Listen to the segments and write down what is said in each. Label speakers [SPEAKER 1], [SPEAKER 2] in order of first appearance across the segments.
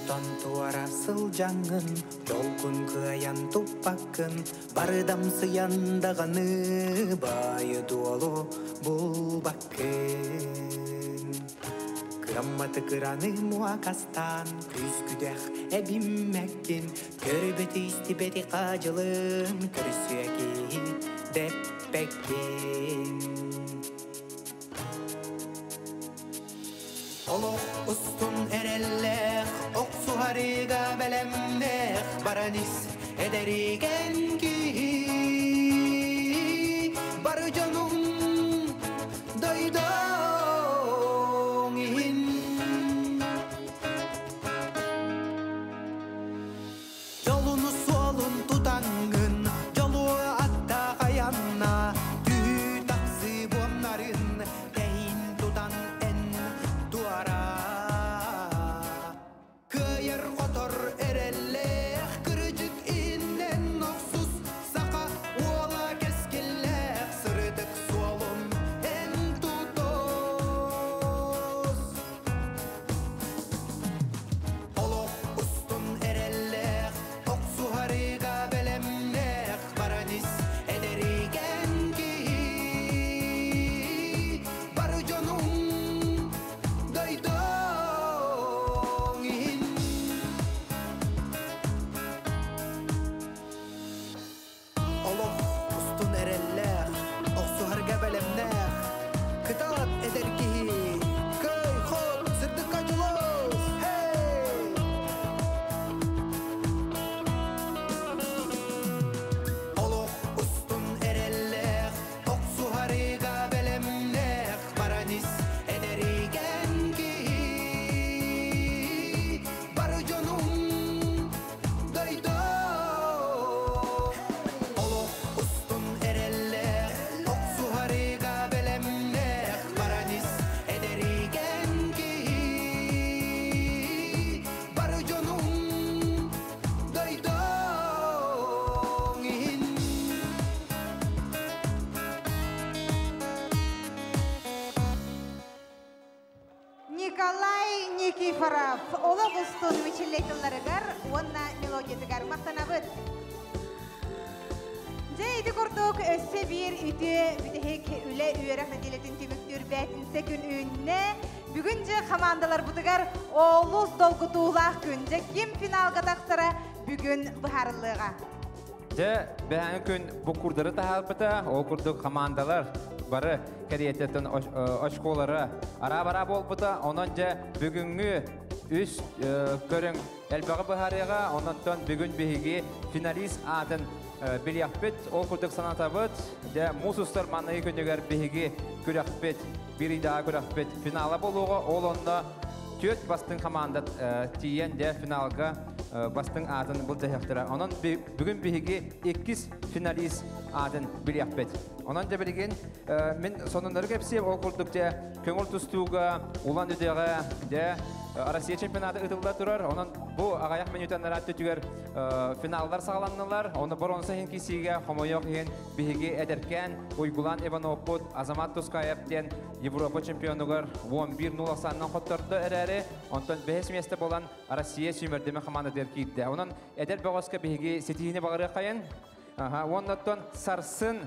[SPEAKER 1] Тутан туара сылжаңын, жолкун кыян туппакын, барыдам сыяндағаны байы дуолу бұл баккын. Кырамматы кыраны муакастан, күскүдәх әбиммәккин, көрбеті истибеті қажылын, көрсүйәки деппәккин. Олық ұстын әрелләқ, оқсу харыға бәлемнәқ, баранис әдәриген ки, бары жаным дайдың ин. Жолуны суалын тұтаңын, жолу атта қаянна, түй тақсы боннарын, тәйін тұтан ән дуара. Кайыр қотыр әрелләқ, кіржік иннен нақсус, сақа уала кескелләқ, сырыдық суалын ән тұтос. Олық ұстын әрелләқ, оқсу харыға бәлемнәқ, баранис әдәриген ки, бары жаным дайдың ин. Олық ұстын әрелләқ, оқсу харыға бәлемнәқ, кыталат әдәрки, көй қот сырдық қачылыз, хей! Олық ұстын әрелләқ, оқсу харыға бәлемнәқ, баранис әдәриген ки, бары жаным дайдың. Олық ұстын әрелләқ, оқсу харыға бәлемнәқ, баранис әдәриген ки, бары жаным дайдың ин.
[SPEAKER 2] Николай Никифоров, олық ұстын вичелейтілерігер, онна мелодиятығар мақтанабыд. Жейді құрдық өсі бір үті бүтіхек үлі үйерек нәделетін түміктір бәтінсе күн үйінне. Бүгін же командалар бұтығар олыс долгытулақ күн. Же кем финалға тақсыра бүгін бұхарылыға.
[SPEAKER 3] Же бәңі күн бұл күрдірі тағалпыта, ол күрдік командалар бары кәриететін очколары ара-бара болбыта, онын же бүгінгі үш көрің әлбағы бұхарыға, онын бүгін бейге финалист атын білияқпет, ол күрдік санатабыт, же мұсыстар манығы күнігер бейге көріқпет, биридағы көріқпет финала болуға, ол онда төт бастың команда тиен де финалға бастың атын бұл дәйіқтіра. Онын бүгін бейге 2 финалист атын білияқпет. Онан да білген, мен сонындары кәпсеп, ол күрдік де көңіл тұстуға, ұлан өдеға, де Россия чемпионаты ұтылда тұрар. Онан бұл ағаяқ мен өтен әратты түгер финалдар сағаланнылар. Оны бір онса хен кесеге, Хомойоқ хен бейге әдіркен, Ойгулан Ивановпут, Азамат Тускаевтен Европа чемпионығыр 11-0-саннан қоттырды әрәрі. Онтан бәхес месті болан Россия сүймердеме команда деркейді. Онан әдір бағысқа бейге сетейіне бағыры қайын. Оннаттан Сарсын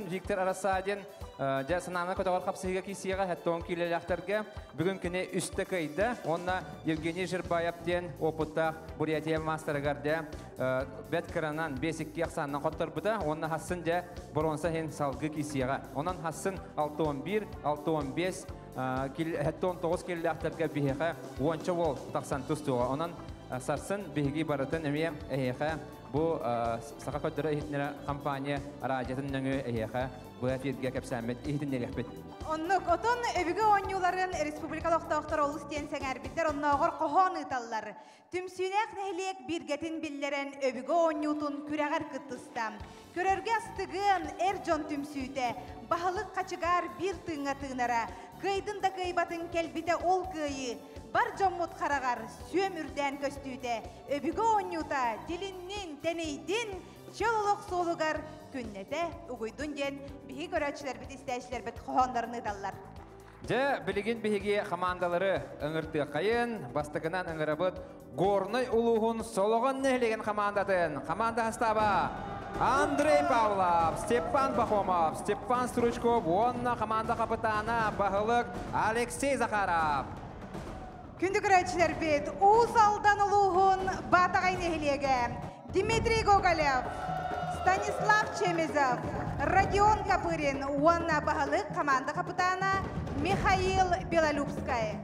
[SPEAKER 3] Виктор Арасадин жа сананы көтағар қапсыға кесеға әттон келеліқтерге бүгін күні үсті көйді. Онна Евгений Жирбаевтен опыттақ Бурятия мастерігарды бәт кіранан бесікке ақсанынан қоттыр бұда. Онна хасын жа бұронса хен салғы кесеға. Онан хасын 6-11, 6-15, әттон 9 келеліқтерге бейхе 10 ол тақсан тұстуға. Онан Сарсын бейге барытын әме әйеға bu saqa kodra ihtnera kampanya aracatın nöngü eheqa bu efirge kapsammet ihtinleri yapet.
[SPEAKER 2] Onluk otun öbüge oyuncuların Respublikalık Doktor Olus diyen sengerbitler onunağır qohon ıtallar. Tümsünek nehliyek birgetin billeren öbüge oyuncutun küreğer kıttıstam. Körörge astıgın erjon tümsüte, bahalık kaçıgar bir tığına tığınara, kıydın da kıybatın kelbite ol kıyı, bar jommut karagar sömürden köstüde, öbüge oyuncuta dilinin deneydin, çoluluk solugar künnete uguydun gen bihi göröçler bit isteyişler bit qohonlarını dallar.
[SPEAKER 3] Же билигин биһиги командалары ыңырты кайын, бастыгынан ыңырабыт горный улугун сологон нехлеген командатын. Команда состава Андрей Павлов, Степан Пахомов, Степан Стручков, онна команда капитана Бахылык Алексей Захаров.
[SPEAKER 2] Күнді көрәтшілер бет, Уусалдан ұлуғын батағай нехілеге Дмитрий Гоголев, Станислав Чемезов, Родион Капырин, онна бағылық команда капитана Михаил Белолюбскай.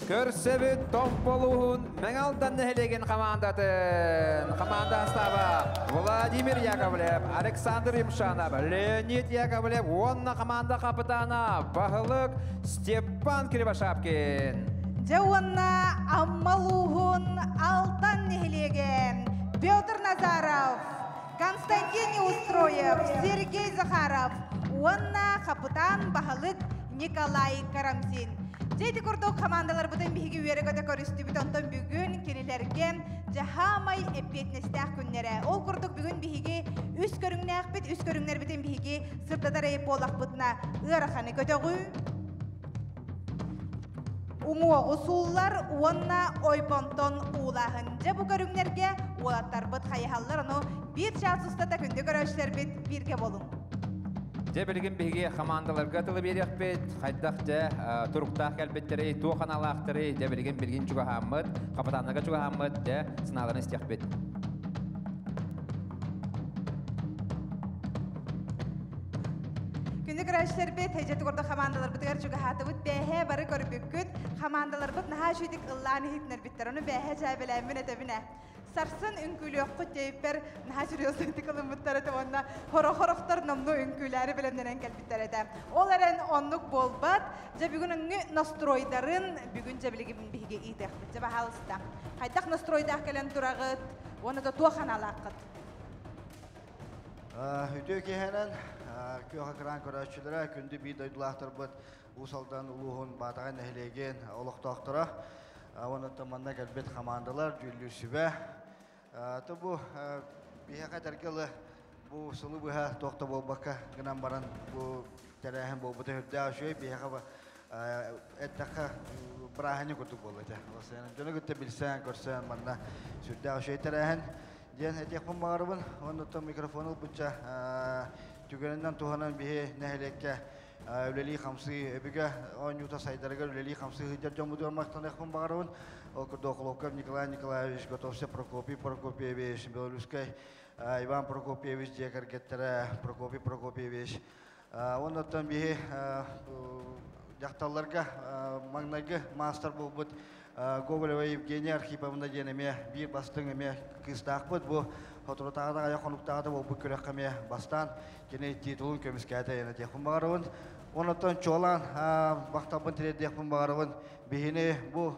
[SPEAKER 3] Көрсөбүт топ болуын мәңалдан нехлеген командатын. Команда состава Владимир Яковлев, Александр Имшанов, Леонид Яковлев, онна команда капитана Бахылык Степан Кривошапкин.
[SPEAKER 2] Жауынна Аммалуғын Алтан нехілеген Петр Назаров, Константин Неустроев, Сергей Захаров, онна капитан Бахылык Николай Карамзин. Жейді күрдік командалар бұдан бігі өрігіді көрісті бүтінтін бүгін кенелерген жахамай әппетнестәк күннері. Ол күрдік бүгін бігі үс көріңнәк біт, үс көріңнер бүтін бігі сұрдадар әйіп болақ бұтына ұйарақаны көтіғі. Уңуағы сұлылар онна ойпонтон ұлағын. Жа бұл көріңнерге олаттар бұт қайығалар оны бір жасыстата күнді көрішілер біт бірге болың.
[SPEAKER 3] Же билигин биһиги командаларга тылы берек бет, хайдах же туруктах келбеттери, туоханалахтары, же билигин билгин чугахаммыт, капитаннага чугахаммыт, же сыналарын истек бет.
[SPEAKER 2] Күнді көрәшілер бет, әжеті көрді командалар бұтығар чугахаты бұт, бәйхе бары көрбеккіт, командалар бұт наға жүйдік ылланы хитнер біттер, оны бәйхе жай біләмін әтәбіне. Сарсын үңкүлі оққы тейіппер, наға жүрелсіңді қылымыттар әті, онна хорохтар номну үңкүләрі білімденен кәлбіттер әті. Ол әрін онлық болбат, жа бүгін үңі настройдарын бүгін жа білігін бігі идек біт, жа бағалыста. Қайдақ настройдақ кәлін тұрағыт, оны да туақан алақыт.
[SPEAKER 4] Үтө кехенен көға қыран көрәтшілері күнді бейді айдылақтыр бұд Уусалдан ұлуғын батаған нәхілеген олықтақтыра. Оны таманна кәлбет командалар жүлі сүбә. Бұл бейхақа тәркелі бұл сұлы бұға тоқта болбаққа ғынан баран бұл тәрәхін бұл бұты хүрді ашуы бейхақа әттаққа бірахыны күрдік болды. Жоны күтті білсен, көрсен, манна сүрді ашуы тәрәхін. Ден әтекпін бағарыбын, оны тұм микрофоныл бұтша түгенінден туғанын бейі нәхілекке өлелі қамсы өбігі ойнута сайдарыға өлелі қамсы ғыджар жомуды ормақтан әқпін бағарыбын. Ол күрді оқылыққап Николай Николаевич Готовсе Прокопьевич Белолюбскай, Иван Прокопьевич Декаргеттері Прокопьевич. Оннаттан бейі жақталарға маңнағы мастер бұл бұд Гоголева Евгения Архиповна денеме бір бастың еме қыстақ бұд. Бұл Хотырытағыда аяқонуқтағыда бұл бүкірек қаме бастан кені титулын көміскәді ені текпін бағарывын. Оннаттан чолан бақтабын тіреді текпін бағарывын. Бейіне бұл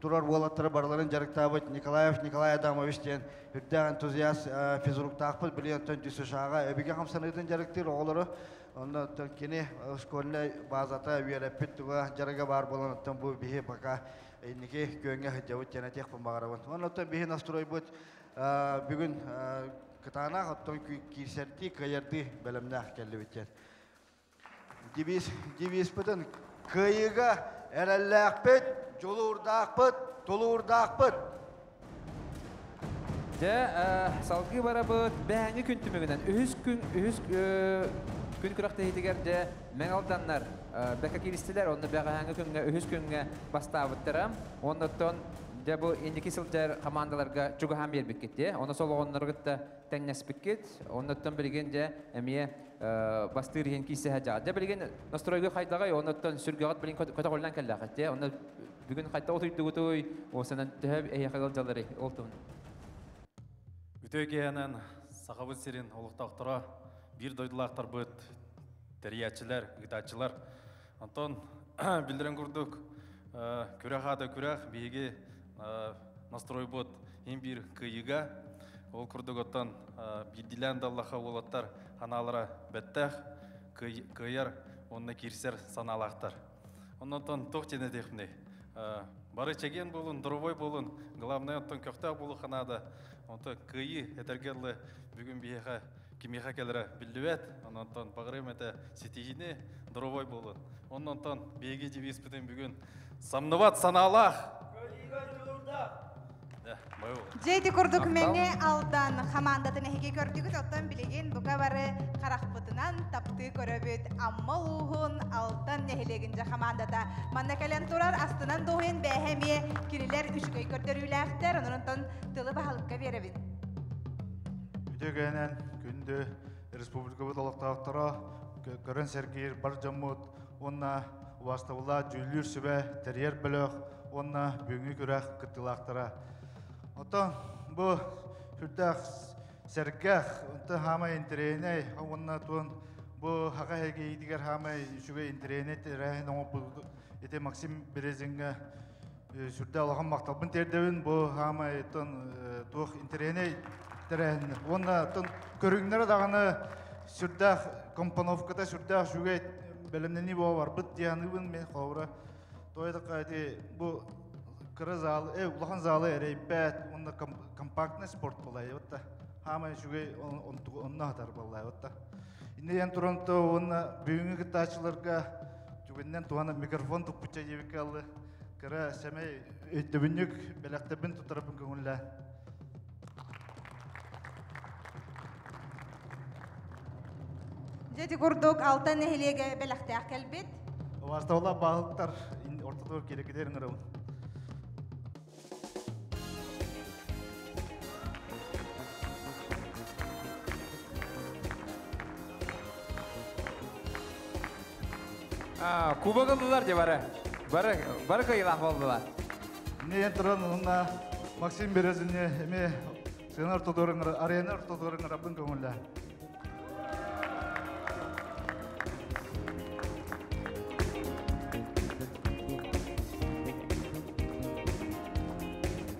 [SPEAKER 4] турар болаттыры барларын жарықтабыд Николай Адамович ден үрді энтузиаст физруктақпыд білентін дүсі шаға өбіге қамсанығытын жарықтыр оғылары. Оннаттан кені школіне базата үйереппет тұға жарыға бар боланаттан бұл бейі бақа Неке күйіңе хүддеуіт және текпін бағарабын. Оннаттан бейін астрой бұд бүгін кытана оттон кирсерти кайырды бәлімнәқ кәлі біттен. Девиз бұдын күйіға әрәлләқ бұд, жолы ұрдақ бұд, толы ұрдақ бұд.
[SPEAKER 3] Салғы бара бұд бәңі күн түмігінен күн күрақта хетігер де мәңалданнар бәкі келістілер, онды бәғі күнге, үхіз күнге бастауыттырам. Ондықтан бұл ендекі сылжар командаларға жүгіған бербек кетті. Оны сол оғынларғытта тәңнәспек кет. Ондықтан білген де әмие бастыр ен кейсі әжағы. Білген настройғы қайдағай, ондықтан сүргіғат білген көті қолынан кәлі әқетті. Оны бүгін қайта отырды өтой, осынан түхәп әйе қағыл жалары олтуын.
[SPEAKER 5] Үтөй кейінен сақабыт серін олықтақтыра бір дойдылақтар бұд, тәриятчылар, ғытатчылар. Антон білдірін күрдік, күрәқады күрәқ, бейге настрой бұд, ең бір күйіға. Ол күрдік оттан білділән даллаға олаттар аналара бәттәқ, күйер, онына керсер саналақтар. Оннан тоқ жене текміне. Бары чеген болын, дұрывой болын, главный оттан көқтақ болы қанады. Онта күйі әтергерлі бүгін бейеға кемеға кәлірі білдіуәт, оннан бағырым әті сетейіне дұрывой болын. Оннан беге дебес бітен бүгін самныват саналақ.
[SPEAKER 2] Жейти курдук меңе алдан хамандатын эхиге көрдүгүт оттан билеген буга бары каракпытынан тапты көрөбүт амма уухун алдан нехилегинже хамандата манна келен турар астынан доһен бэхемие кирилер үшкөй көрдөрүлээхтер онунтон тылы баһалыкка беребит.
[SPEAKER 6] Үтөгенен күндү республикабыт олоктаактара көрөн сергир бар жаммут онна убастабыла жүлүр сүбе терьер бөлөк онна бүгүнгү күрәк кыттылаактара. Ото бу хүрдәк сергах онта хама интерене онна тон бу хага хеге идигер хама шуга интерене терен бу эте Максим Березинге сүрдә алаган мактабын тердебин бу хама тон тух интерене терен онна тон көрүңнөр даганы сүрдәк компоновкада сүрдәк шуга белемнени бар бит дияныбын мен хавра тойда кайты бу кыры залы, улахан залы рейбет, онда компактный спорт болай, отта. Хама шугай онна хатар болай, отта. Иннеян туранто онна бүгүнгү кытачыларга жүгүннен туана микрофон туппуча жебекалы, кыра семей өттөбүнүк белектебин тутарапын көңүлле.
[SPEAKER 2] Жети курдук алтан нехилеге белектеак келбит.
[SPEAKER 6] Вастаула балыктар ортодор керекедерин ырым.
[SPEAKER 3] Кубок алдылар де бары. Бары кайылақ болдылар.
[SPEAKER 6] Иннеян туран онна Максим Березине эме сынар тодорыңыр, арена тодорыңыр абын көңүлле.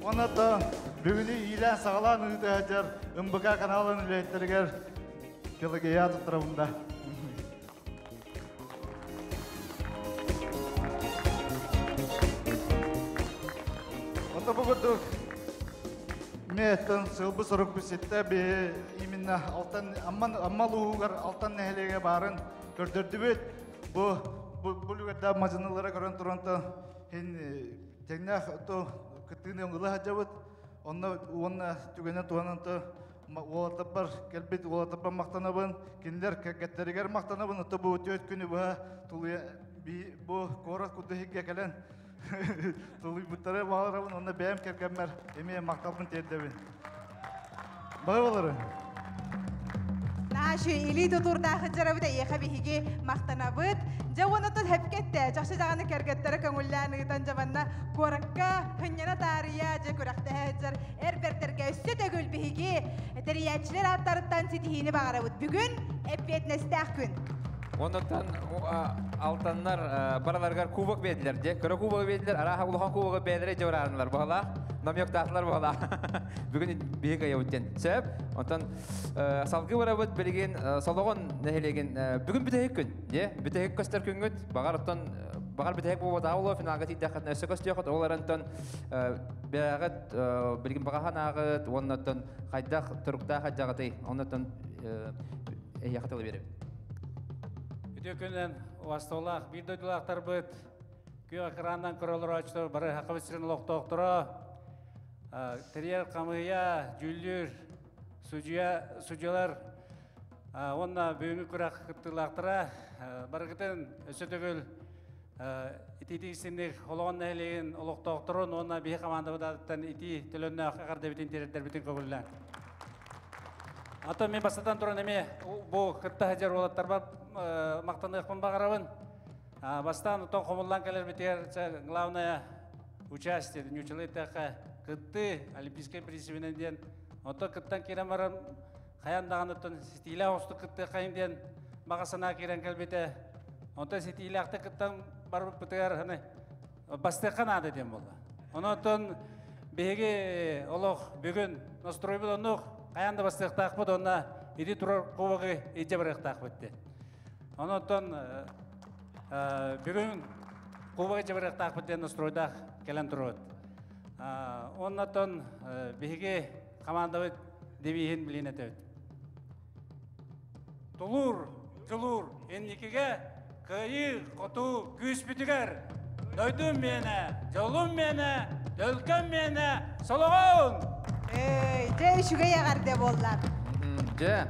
[SPEAKER 6] Онната бүгүнү илен сагалан үтәҗәр МБК каналын үлеттергер килгея турында. Онда бүгүндүк меттен сылбы сорок бисетте бе именно алтан аммалуугар алтан нехлеге барын көрдөрдүбүт. Бу үлгөдө мажыналара көрөн туранта хин тегнах то кытыны оңгыла жабыт. Онна түгөнө туананта олатапар келбит олатапар мактанабын, киндер кекеттеригер мактанабын. Ото бу өтөт күнү ба тулы бу корат кудыгы келен. Тулы буттары баларабын, онна бәм келгенмер, эме мактабын тердебин. Байлары.
[SPEAKER 2] Нашы или тутурдагы жарабыт эйха бихиге мактанабыт. Жауанатын хепкетте, жакшы жаганы кергеттері көңүлләнігітан жабанна коракка хынняна тария же көрәкті әджар әрбертерге өсі төгіл бихиге тәриячілер аттарыттан сетихini бағарабыт. Бүгін әппетнестәк күн.
[SPEAKER 3] Ондан алтаннар бараларгар кубок бедилер же, көрө кубок бедилер, араха улахан кубок бедилер жауранлар бохала, намёктатлар бохала. Бүгүн бийик айыптен. Себеп, ондан салгы барабыт билген салогон нехелеген бүгүн бүтек күн, же, бүтек көстөр күнгөт, багар бүтек болот ауло финалга тиддакат нөсө көстөкөт, оларантан бягат билген багахан агыт, оннан кайдак турукта хаджагыты, оннан яхатылы берип.
[SPEAKER 7] Өкөнен уастолақ, бір дөйділақтар бұд, көй ақырандан көрілір açtı, бары хақыбысырын лоқтоқтыра, терьер қамыя, жүлдер, судьялар, онна бүйінгі күрақ қыттылақтыра, бары күтін өсі төгіл, ити-итисіндік олығын нәйлеген лоқтоқтырын, онна бейі қаманды бұдадыттан ити тілінні ақырды бітін тереттер бітін көңілден. Ата мен бастан туран эме бу кытта хажар болаттар бар мактандыкпын багарабын. Бастан то комуллан келер битер главное участие нючелетака кытты олимпийский призывинен ото кыттан кирен барам каяндагандын стиля осты кытты кайынден багасына кирен келбете ото стилякты кыттан барып битер хане бастакана дедем болду. Онотон беге олох бүгүн настрой болонук Аянда бастықтақ бұд, онна иди тұрар қобығы ете біріқтақ бұдды. Онықтан бүгін қобығы ете біріқтақ бұдды настройдақ келен тұруыд. Оннаттан бігі команда бұд дебейін білін әті бұд. Тұлур, жылур, еннекеге кыйы, коту, күс бүтігер. Дойдum mene, jolum mene, dölkem mene, soloğun.
[SPEAKER 2] Же үшіге яғарде боллар.
[SPEAKER 3] Же,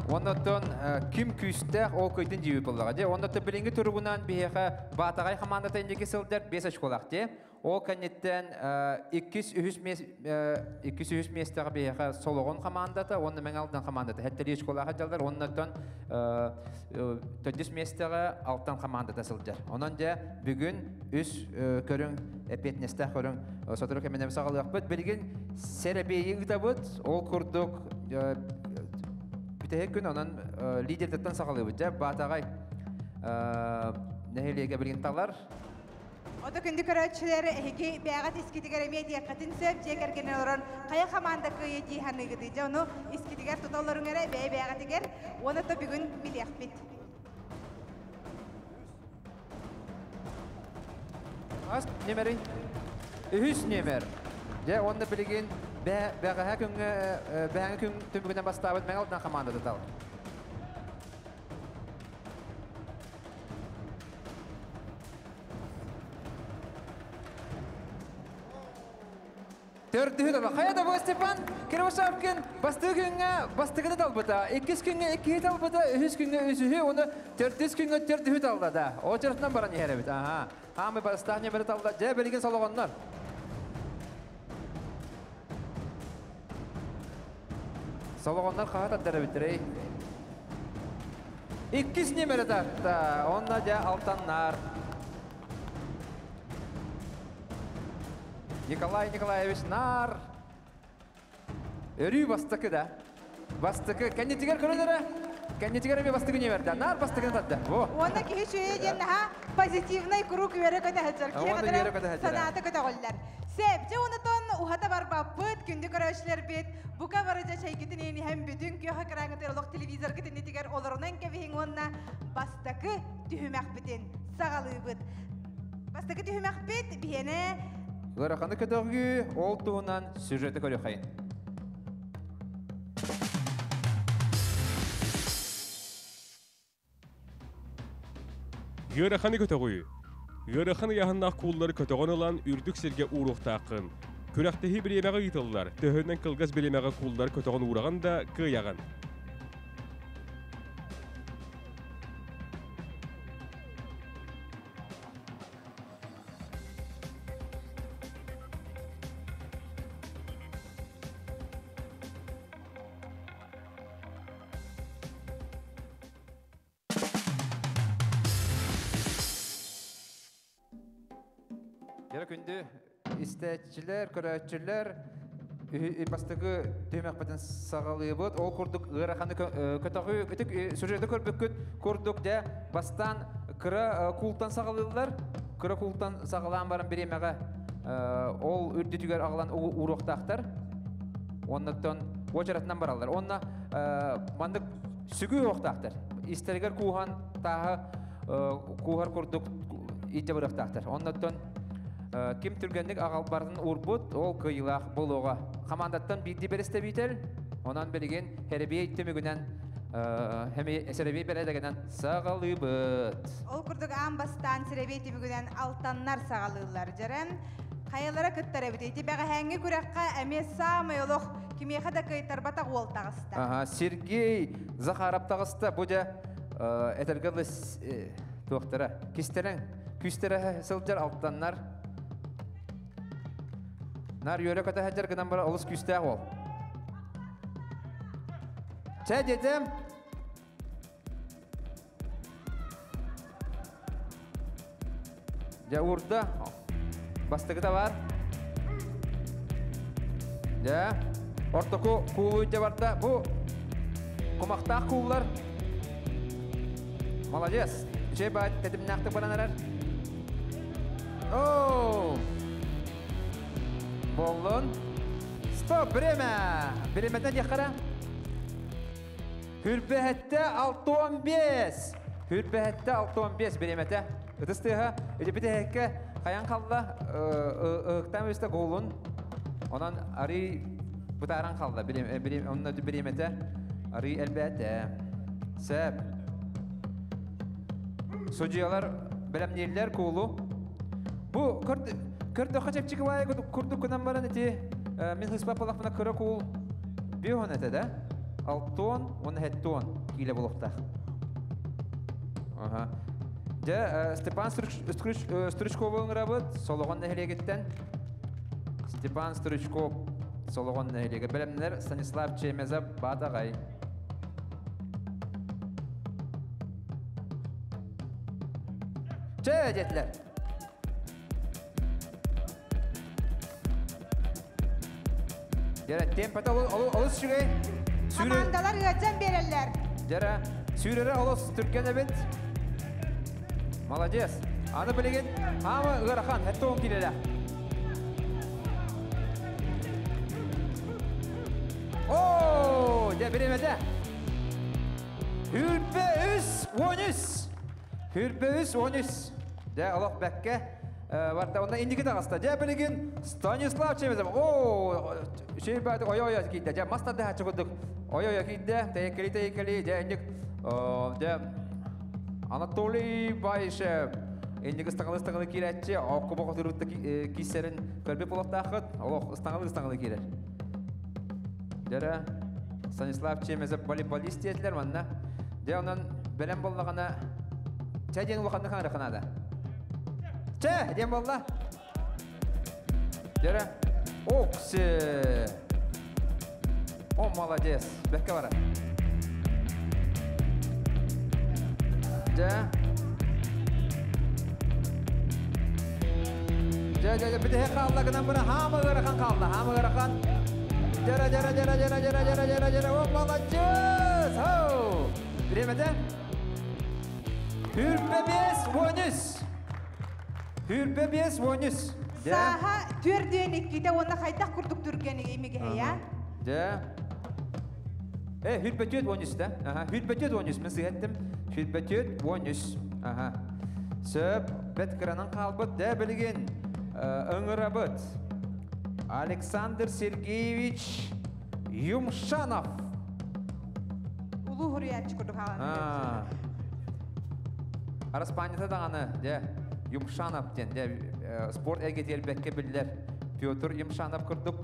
[SPEAKER 3] оннотон ким күстәк ол көйтін жиуіп болуға. Же, оннотон білінгі тұрғынан бейеға батағай қамандата индеке сылдар 5 ашқолақ. Же, ол кәнеттен 200 местағы бейеға солоғын қамандата, онны мәң алдын қамандата. Әттері ашқолаға жалдар, оннотон 400 местағы алтын қамандата сылдар. Онан же, бүгін үс көрің әпетнестақ көрің сотыры кәменем сағылық бұд. Білген сәрәбейі ұта бұд, ол күрдік бүтәйек күн онан лидердеттен сағылығы бұд. Батағай нәхелеге білген талар.
[SPEAKER 2] Ода күнді көрәтшілері әйге бәғат ескетігер әме дейқатын сөп жекергені орын қая қаманда көйе дейханы ғыды. Оны ескетігер тұталырың әрі бәғат егер, оны да бүгін білеқ біт.
[SPEAKER 3] Ас немері? Үхіс немер. Же, онды білген бәғі күн түмігінен бастабыд мәң алдынан қамандады тал. Төрді хүді. Қаяда бұл Степан? Керевашавкин бастығыны талбыта. 2 күнге 2 талбыта, 3 күнге 3 оны 4 күнге 4 хүд алды. О жыртынан баран ехері біт. Хамы бастағын емері талды. Же, білген солығынлар. Солығынлар қағат аттары біттірей. 2 немері тартты. Онна же алтаннар. Николай Николаевич нар. Өрүй бастықы да. Бастықы. Кәнетігер көрілері? Кәнетігер әме бастықы не берді? Нар бастықыны татты.
[SPEAKER 2] Онда кейі шөйе денна позитивный круг вере көті әджір. Санаты көті қолдар. Сәп, же онытын ұхата бар баппыт, күнді көрәшілер бет. Бұқа барыжа шайкетін ені әм бүтін күйіға қыраңыты олық телевизор кітінетігер оларынан кәвейін онына бастықы түйімәк бітін. Сағалы бұд. Бастықы түйімәк бет, бейені
[SPEAKER 3] Ғырақаны көтіғі ол туынан сюжеті көрі қайын.
[SPEAKER 8] Ғырақаны көтіғі. Ғырақаны яғыннақ қуыллары көтіғын олан үрдік серге ұруқтақын. Күрәқтіхи бір емеғі ғитылылар. Төхінен қылғыз бір емеғі қуыллары көтіғын ұраған да қияған.
[SPEAKER 3] Күнді істәтчілер, көрәтчілер бастығы түймәк бәтін сағалығы бұд. Ол күрдік ғырақаны көтіғі үтік сюжеті көрбік күрдік де бастан күрі култан сағалығылар. Күрі култан сағалаған барын бір емеға ол үрдетігер ағылан ұруқтақтар. Оннаттан очаратынан баралар. Онна мандық сүгі оқтақтар. Истерігер куған тағы куғар күрдік ите бұрықтақтар. Оннаттан Ким түргенlik ағалбардың урбут, ол кыйлақ болуға. Қамандаттан бидді берісті бейтел, онан береген хәребей түмігінен, әсіребей бередегенен сағалы бұд.
[SPEAKER 2] Ол күрдік аң бастан сіребей түмігінен алтаннар сағалылар жаран. Қайалара күттары бітейті, бәға әңгі күрәққа әме самай олық кемеға да күйттар батақ ол тағысты.
[SPEAKER 3] Сергей Захарап тағысты, бұда әтіргілі тоқтары. Күстері сылдар алтаннар. Нар yöre kötü həcər qıdan bara oluz küstəq ol. Çə dedim. Ya urda. Bastığı da var. Ya. Ortaku kuğuyunca var da bu. Kumaktaq kuğular. Молодец. Şey bayat dedim naktık bana neler. Ooo. Болын. Стоп, время! Времеден яқара. Хүрбәхетті 6-15. Хүрбәхетті 6-15 времеті. Үтістіға. Өте біті әкке қаян қалды. Үқтан өсті голын. Онан ари бұтаран қалды. Онын өте времеті. Ари әлбәті. Сәп. судьялар белемнелер кулу. Бу көрдө хачепчики бай курду кунан баран эти мен хыспа палакмана көрө кул. Бион этеде. Алтон, он хеттон киле болохта. Ага. Де Степан Стручковың работ, солоған нәхелегеттен. Степан Стручков солоған нәхелеге. Білімдер Станислав Чемеза Бадағай. Че, детлер? Дера, темпата олыс жүгей.
[SPEAKER 2] Командалар үгәтсен берелер.
[SPEAKER 3] Дера, сүйрері олыс түркен әбет. Молодец. Аны білеген, хамы ұғырақан, әтті оң келелі. Ооо, де біремеді. Хүрпе үс, 13. Хүрпе үс, 13. Де, олық бәкке. Варта, онда индігі тағаста. Де білеген, Станислав Чемезов. Ооо, шей бәді, ой-ой-ой кейді. Де, мастады хатшы күдік. Ой-ой-ой кейді. Тәйекелі. Де, индік, де, Анатолий Байшев. Индік ұстаңылы келетші. Аққы боқ тұрутты кейсерін көрбе болықтақыт. Олық ұстаңылы келер. Дәрі, Станислав Чемезов волейболист етілер манна. Де, онан бәлем болғана чай ден ұлықанды қаңыры қанады. Че, ден болла. Дәрі, оқсы. О, молодец. Бәкке бара. Біде қалдағынан бұны хамы ғырықан қалды. Жара. О, молодец. Біремеді? Хүрпе 5, 13.
[SPEAKER 2] Саха түрденік кейді оны қайтақ күрдік түргені емеге, я?
[SPEAKER 3] Хүрпе 13 да? Хүрпе 13, мен сығаттым. Хүрпе 13. Сөп, бәт қыранан қалбыт, дә білген ұңырабыт. Александр Сергеевич Юмшанов.
[SPEAKER 2] Улу хұриятчы күрдік қаланы.
[SPEAKER 3] Араспанияда дағаны, дә, Юмшанов ден, дә, спорт әгет елбәкке білдер. Петр Юмшанов күрдік,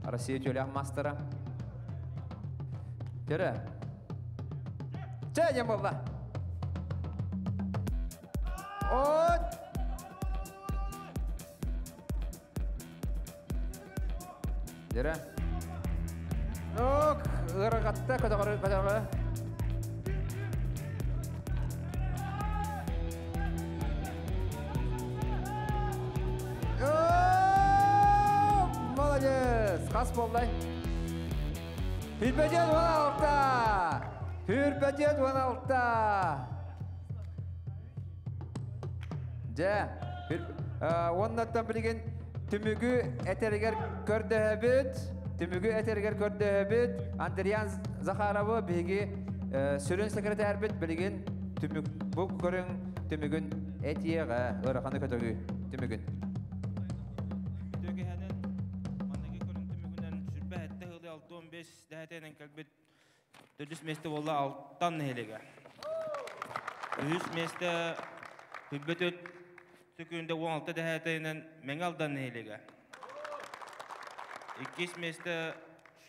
[SPEAKER 3] Россия төліғ мастера. Дәрі. Че, ден болда? От! Дәрі. Ок, ұрағатта көтіғыры. Молодец! Қас болдай. Хүрпетет 16. Жа, оннаттан білген түмігі әтергер көрді әбет, Андриан Захаровы беге сүрін секретар бет білген бұл көрін түмігін әтеға ұрақаны көтігі түмігін.
[SPEAKER 9] Төге әнін, маннағы көрін түмігінен сүрбә әтті ғылы 6-15 дәтенен кәлбет Төдіс месті олы 6-тан нәхелеге. Үз месті хүлбет Түкінде 16 дәтенен мәң алдан нәхелеге. 2 месті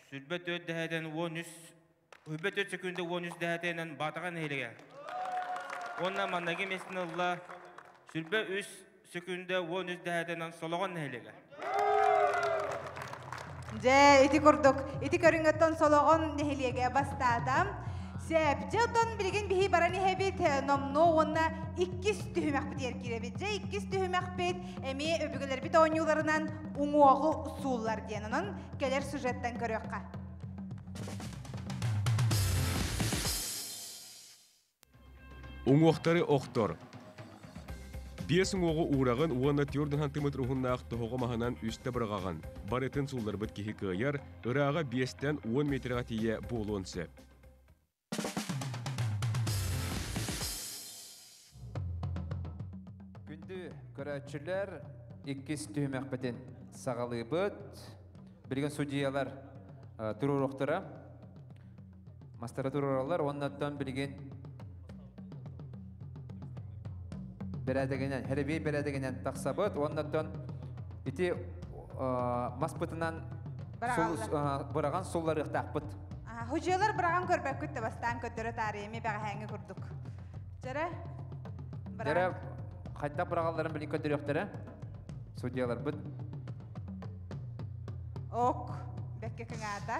[SPEAKER 9] сүрбет өт дәтен 13, хүлбет өт түкінде 13 дәтенен батаған нәхелеге. Онна маннағы местін ұлла сүрбе үз түкінде 13 дәтенен солаған нәхелеге.
[SPEAKER 2] Же, ити күрдік. Ити көріңгіттен солоғын нәхелеге бастадам. Сәп, жылдан білген бейі бараны әбет номно онна 2 түхімәк біт еркеребет. Же, 2 түхімәк бет әме өбігілер біт ойнуларынан ұңуағы сұллар денінің келер сюжеттен көріққа.
[SPEAKER 8] Уңуақтары оқтор. Бесің оғы урағын уғана тёрдің хантиметр ұғыннақ тұхуға мағынан үсті бірғаған. Барытын сұлдар бұт кехі күйер, ұраға 5-тен 10 метрға тие болуынсы.
[SPEAKER 3] Күнді көрәтшілер 2 түхімәк бітін сағалы бұт. Білген судиялар тұрыр оқтыра. Мастары тұрыралар, оннаттан білген берәдегенен, хәрби берәдегенен тақсабыт, оннаттан ити маспытынан бұраған соллары тақпыт.
[SPEAKER 2] Хужиялар бұраған көрбәк күтті бастан көттірі тарихи бәға хәңі күрдік. Жәрі?
[SPEAKER 3] Жәрі қайта бұрағаларын білін көттірі өқтірі? Судьялар бұд.
[SPEAKER 2] Оқ, бәкке күңәді.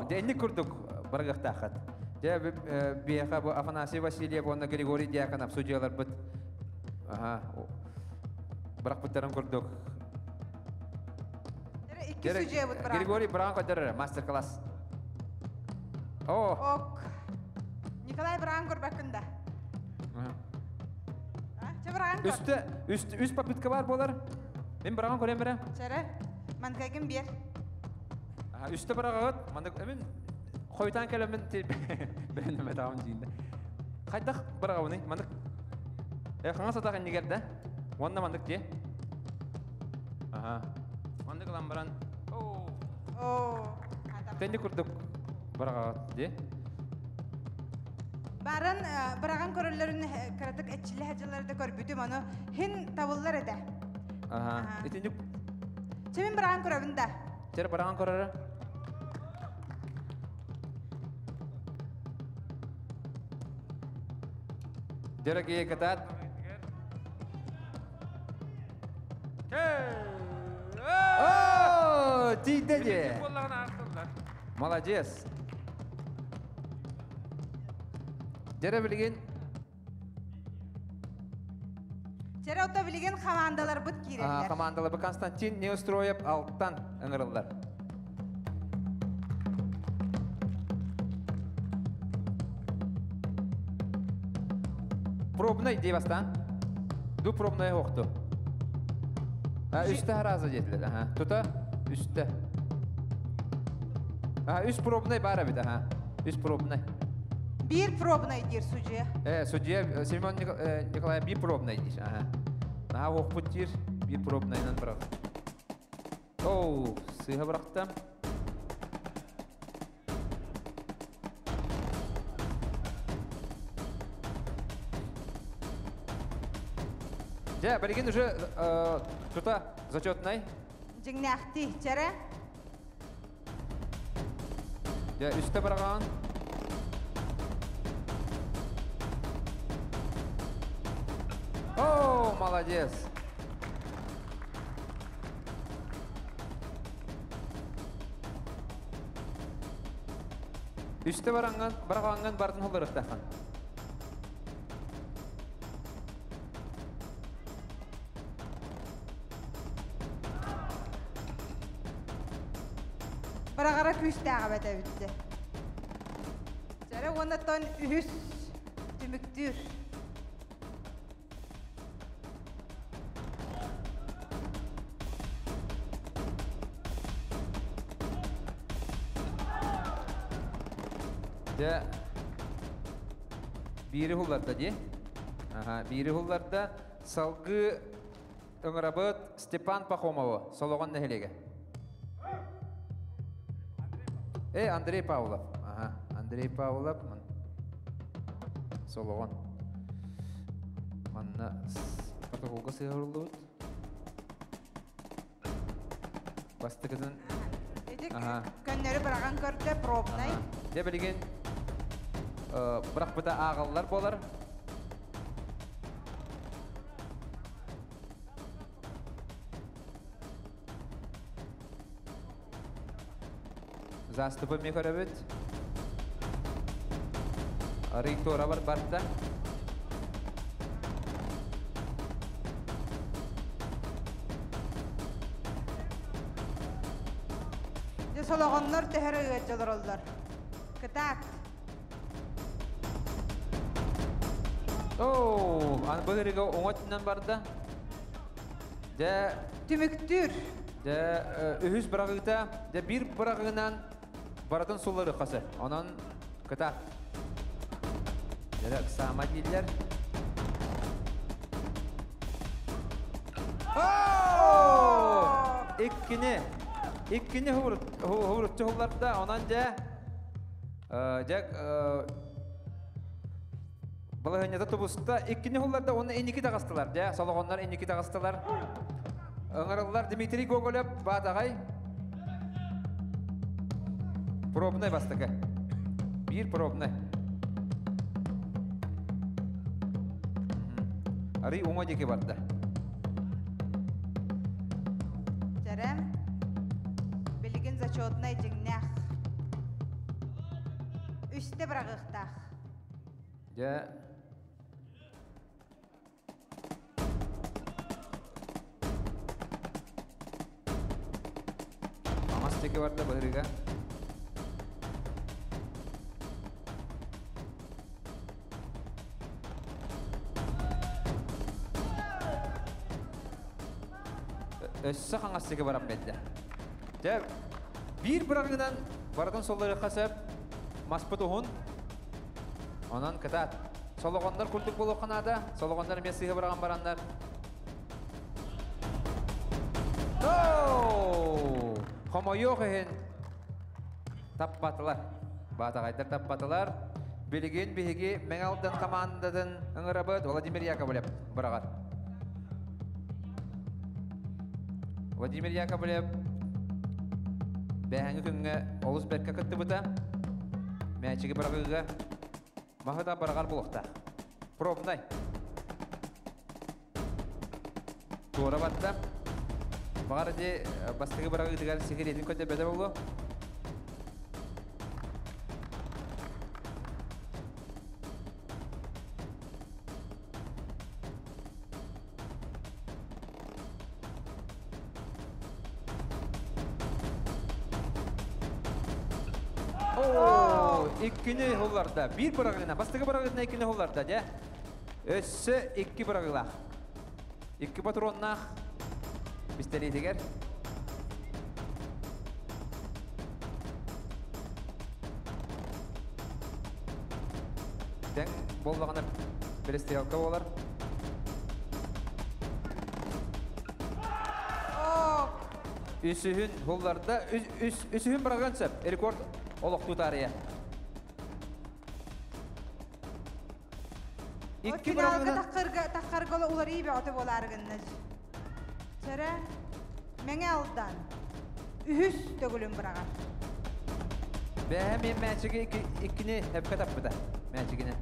[SPEAKER 3] Дәйні күрдік бұрғық тақыт. Бияқа бұл Афанасий Васильев, онна Григорий Дьяконов, судьялар бұд. Бірақ бұттарын күрдік.
[SPEAKER 2] Iki судья бұд бұрақ.
[SPEAKER 3] Григорий бұраған көттірі, мастер-класс.
[SPEAKER 2] Оқ. Николай бұраған көрбәк күнді.
[SPEAKER 3] Үст попытка бар болар. Мен бұраған көрем бірі.
[SPEAKER 2] Жәрі, манкайгын бер.
[SPEAKER 3] Үсті бұрағығыт, мен қойтан кәлемін бәрін өмет ағын дейінді. Қайтақ бұрағауыны, мандық. Қаңа сатағын негерді? Онна мандық де? Мандық ұлан бұран. Тәнді күрдік бұрағағыт де?
[SPEAKER 2] Барын бұраған көрілерін кіратық әтчілі әжілерді көрбүдім оны хин табылар әді. Чемен бұраған көрабында?
[SPEAKER 3] Чері бұраған көрері? Жері кей кітат. Тейді де. Молодец. Жері білген?
[SPEAKER 2] Жері ота білген командалар бұд кейрелер.
[SPEAKER 3] Командалар бұд Константин Неустроев алттан ұңырылдар. Пробный дей бастан. Ду пробный оқты. Үсті харазы жетіледі. Тұта үсті. Үс пробный бары біді. Үс пробный.
[SPEAKER 2] Bir пробный дир судья.
[SPEAKER 3] Судья Семен Николаев bir пробный дейш. Оқпыт дир bir пробныйнан бірақ. Сыға бірақтам. Білген уже тұта зачетный.
[SPEAKER 2] Жыңнақти, жәрі?
[SPEAKER 3] Үсті біраған. Молодец. Үсті бараңған бардың ұлыр ұқтаққан.
[SPEAKER 2] Барағара күсті ағабәді өтті. Жәрі онаттан үс түміктір.
[SPEAKER 3] Бири хулларда де. Бири хулларда салгы өңірабыт Степан Пахомовы, солоған нәхелеге. Андрей Павлов. Андрей Павлов. Солоған. Манна протоколға сыйғырылды өт. Басты кізін.
[SPEAKER 2] Көннері біраған көрді, пробнай.
[SPEAKER 3] Де білген бірақ бұта ағылар болар. Заступы ме көрі бөт. Риктора бар барда.
[SPEAKER 2] Солоғанлар тәхәрі өтчілер олдар. Кітак.
[SPEAKER 3] Бұғырыға оңатынан барды.
[SPEAKER 2] Түміктір.
[SPEAKER 3] Үхіз бірағыда, бір бірағынан баратын солары қасы. Онан кітак. Сама дейлер. Иккіне хұрытчы ғыларда, онан Балахынята тубуста иккини хулларда оны энники тагыстылар. Ja, сологоннар энники тагыстылар. Ыңырылар Дмитрий Гоголев батагай. Пробный бастыгы. Bir пробный. Ари ума деке барды.
[SPEAKER 2] Жарам. Билигин зачетнай жиңнах. Үсте бірағықтақ.
[SPEAKER 3] Ja. Амас деке барды бадырига. Өссі қаңастығы барам бәлді. Жәр, бір бірағынан барадан солары қасып, маспыт оғын, онан кітат. Солығандар күлдік болу қанада, солығандар месігі біраған барандар. Қомайоқ ең таппатылар. Батағайдар таппатылар. Білген бейге мәңалдан командадан ұңырабыд Владимир Яковлев бірағат. Владимир Яковлев бәңі күнге олыс бәкке күтті бұта. Мәчігі бірағыға мағыда бірағар бұлықта. Пробындай. Туора батта. Бағар де бастығы бірағығы дегар секеретін көтте бәді болу. İkkini hollarda, bir bırağına, bastığı bırağına ikkini hollarda, ja. Össü ikki bırağılar. İkki patronlar, bisteli teger. Den bollağına перестрелка olar. Üsühün hollarda, üsühün bırağın söp, rekord olaq tutarıya.
[SPEAKER 2] O finalga taqqargala ular iyi bir atı bolargınız. Söre, mene aldan. Ühüs tögülün bırağar.
[SPEAKER 3] Behem məçigi ikkini hep katapıda. Məçigini.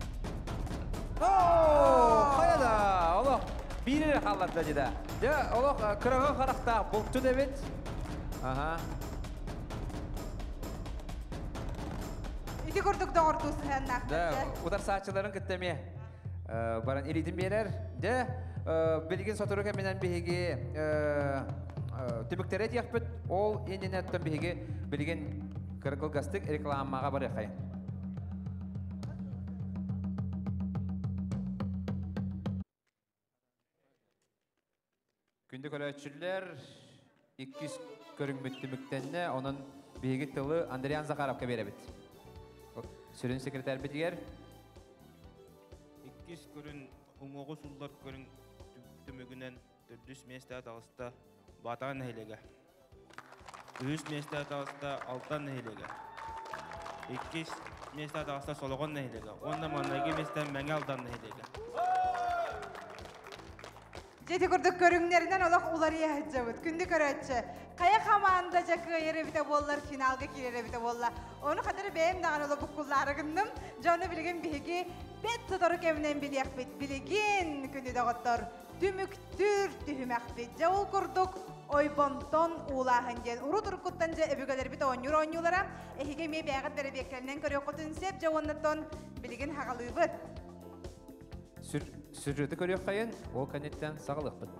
[SPEAKER 3] Hayada, olaq. Biri hallarda jida. Ja, olaq kırağı qaraqta bultu debit. Aha.
[SPEAKER 2] İki kurduk doğurtusu hennaq.
[SPEAKER 3] Da, udar saççıların küttemeye. Baran elitin berer. De, bilgin satırı keminen bihigi tümüktere diyakpıt. Ol endinetten bihigi bilgin kırıkıl gastık reklamağa var yakayın. Gündük ölçüller 200 körüngmüt tümüktenine onun bihigi tılı Andriyan Zakharov'a verebit. Sürün sekreter bitiger.
[SPEAKER 9] İkis körün umoğu sullar körün tümügünen dördüs mesleğe dağısta batan nehilega. Üç mesleğe dağısta altan nehilega. İkis mesleğe dağısta sologon nehilega. Onda manlagi mesleğe menge altan nehilega.
[SPEAKER 2] Jeti kurduk körünlerinden olaq uları yahıcabıd. Kündü körötçü. Kaya kamanda jakı yere bite bollar, finalga kirere bite bollar. Onu kadar beğen dağın ola bu kulları gındım. Jonu bilgin bihigi bet tutaruk eminen bilyak bit. Bilgin kündü dağıttır. Tümüktür tühümek bit. Javul kurduk. Oy bonton uğlağın jen. Uru turkuttan je ebügeler bite onyulara. Ehige me beğat beri beklenen körüyor kutun sep. Javunnaton bilgin haqalığı bit.
[SPEAKER 3] Sürürdü körüyor kayın, o kanetten sağlık bit.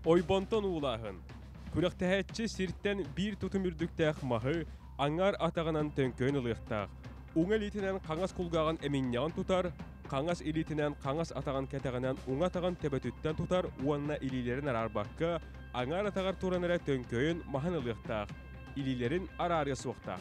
[SPEAKER 8] Ойбонтон улаһын. Күрәктәһәтче сирттән бир тутым үрдүктәх маһы, аңар атагынан төнкөн ылыктак. Уңа литинән каңас кулгаган эминнән тутар, каңас илитинән каңас атаган кәтәгәнән уңа таган тәбәтүттән тутар, уанна илиләрен арарбакка, аңар атагар тураныра төнкөн маһын ылыктак. Илиләрен арарга суктак.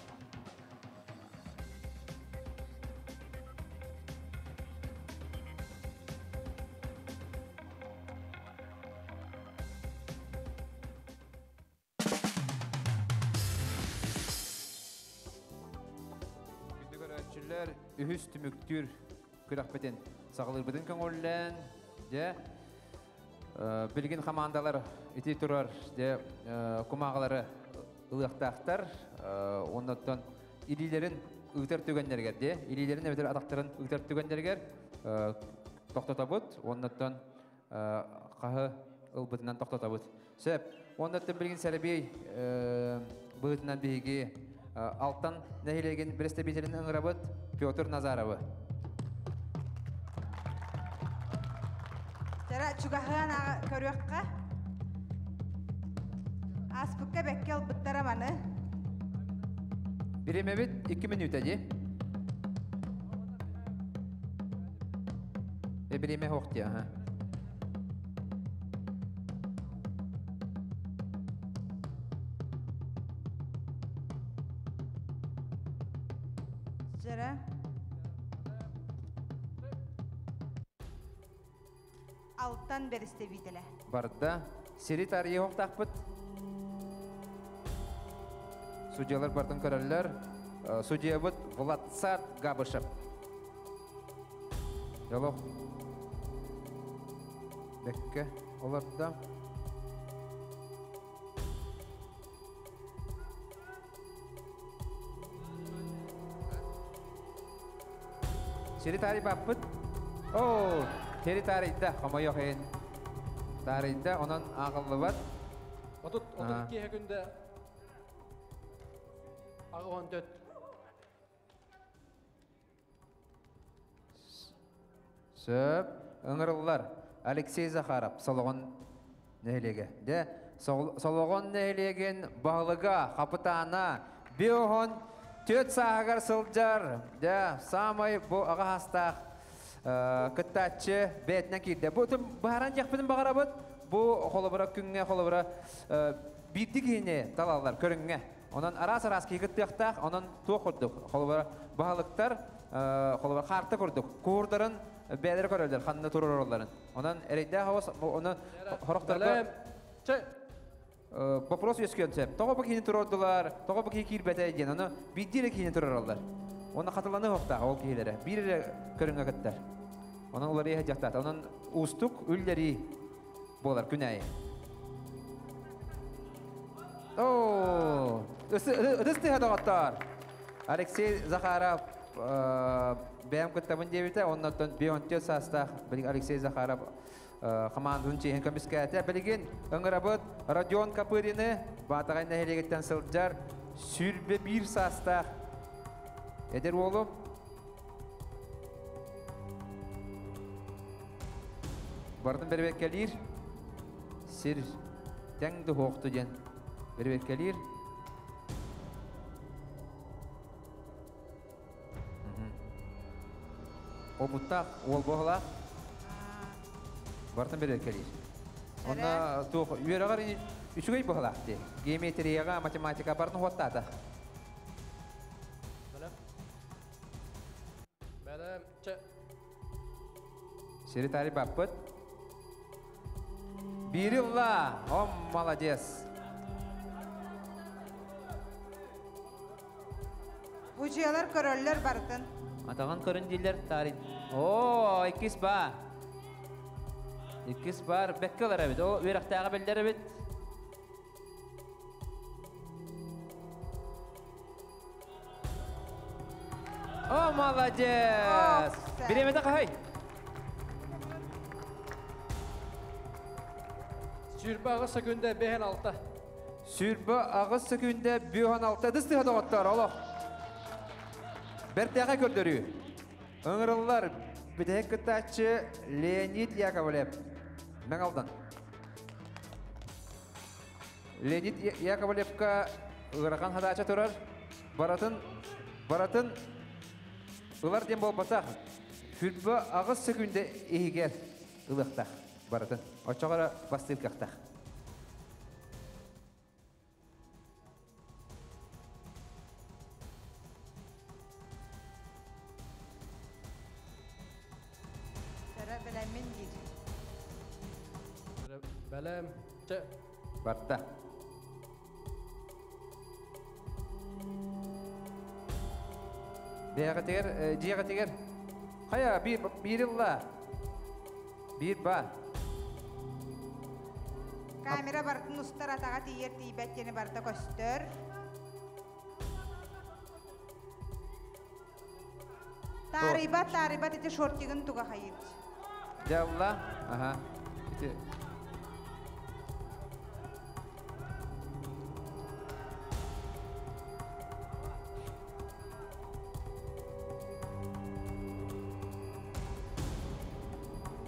[SPEAKER 3] көрөллөр үһүс түмүктүр күрәхпетен сагылырбытын көңөллән же билгин командалар ити турар же кумагалары ылыктактар оннотон илилерин ыгтар түгендергер де илилерин эбетер атактарын ыгтар түгендергер токтотобут оннотон кахы ылбытынан токтотобут сөп оннотон билгин сәрбей быытынан биги алтан нәһилеген представителин ыңырабыт Петр Назаровы.
[SPEAKER 2] Тара чугахан көрөккә. Аспыкка беккел быттараманы.
[SPEAKER 3] Биремебит 2 минут әди. Биреме хоқты, ха.
[SPEAKER 2] Жара. Алтан берісте бейділі.
[SPEAKER 3] Барда сери тарихи хоқтақпыт. Судьялар бартын көрәлілер. Судья бұд Владсар Габышев. Ялоқ. Бекке оларда. Сери тарихи баппыт. О, сери тарихида қамай оқайын. Тарихида онан ағылы бар.
[SPEAKER 10] Отут кеhe günde Ağıvan döt.
[SPEAKER 3] Сөп, ыңырылылар. Алексей Захаров, Солоғын нәйлеге. Де, Солоғын нәйлеген бағылыға, қапытана, биоғын төт сағығар сылджар. Де, самай бұл аға хастақ күттатшы бәтіне кейді. Бұл түм бағаран жақпының бағара бұд. Бұл қолыбыра күнге, қолыбыра бейді кейіне талалар көрінге. Онан арас-арас кейгіттіқтақ, онан туық құрдық. Қолыбыра бағылықтар, қолыбыра қарты құрдық. Қуырдарын бәдері көрелдер, қанына тұрыр оларын. Онан әрейді қауыз, оны қорықтарға вопрос өскенсем. Тоғы бұл кейіне тұрырдылар, тоғы бұл кейі бәті әден, оны бейдері кейіне тұрыр олар. Оны қатыланы қоқтақ, ол кейлері. Бірі көрінге күттер. Онан олар ехе жақтады. Онан ұстық үлдері болар, күнәйі. Ыдысты хадағаттар. Алексей Захаров бәйім күттабын дебіті, оннаттан бейонтет састақ Алексей Захаров командын чейін көміскәті. Білген ұңырабыд Родион Капырины батағай нәхелегеттен сылджар сүрбе бір састақ. Әдер олым? Бардың бербек кәлір. Сір тәңді хоқты ден. Бербек кәлір. Обуттақ, ол боғылақ. Бартын бербек кәлір. Онна туқ, үйерағар үшігей боғылақ де. Геометрияға, математика барын хоттады.
[SPEAKER 10] Бәлем, чә.
[SPEAKER 3] Сері тарih баппыт. Бирилла, о, молодец.
[SPEAKER 2] Бұжиялар көрөллер бартын.
[SPEAKER 3] Атаған көрін дейлер тарih. О, ikis бар. Ikis бар, бәккелер әбет. О, үйрақтағы бәлдер әбет. О, молодец. Биремеді қағай.
[SPEAKER 10] Sürbe ağız günde behen altta.
[SPEAKER 3] Sürbe ağız günde behen altta. Dısты хадағаттар, Allah. Бәртәға көрдірі. Өңірілілер, бітек күттатшы Леонид Яковлев. Мәң алдан. Леонид Яковлевка ұғырған хадача тұрар. Баратын ұлар дем бол басақ. Сүрбі ағыз күнде егер ұлықтақ. Баратын. Очағыра бастыл қақтақ.
[SPEAKER 10] Bələm, çə.
[SPEAKER 3] Barta. Бәяғы тегер, жияғы тегер. Қая, бір илла. Bir ba.
[SPEAKER 2] Камера бартын устар атаға тиер тейбәттені барда көстір. Тарибат ете шорттигін туға қайыр.
[SPEAKER 3] Жалла. Ага.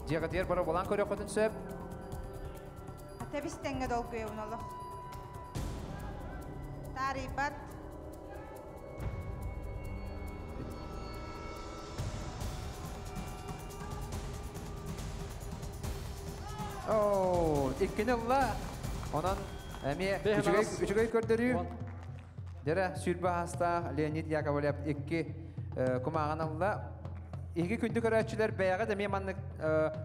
[SPEAKER 3] Жеға тер бары болан көрі қотын сөп.
[SPEAKER 2] Атабистенге дол көйеуін олық. Тарибат.
[SPEAKER 3] Иккені ұлла. Онан әме үшігей көрдірі. Дәрі сүрбі хаста Леонид Яковлев икки күмағын ұлла. Иги күндү көрәчүләр бәягы да меманны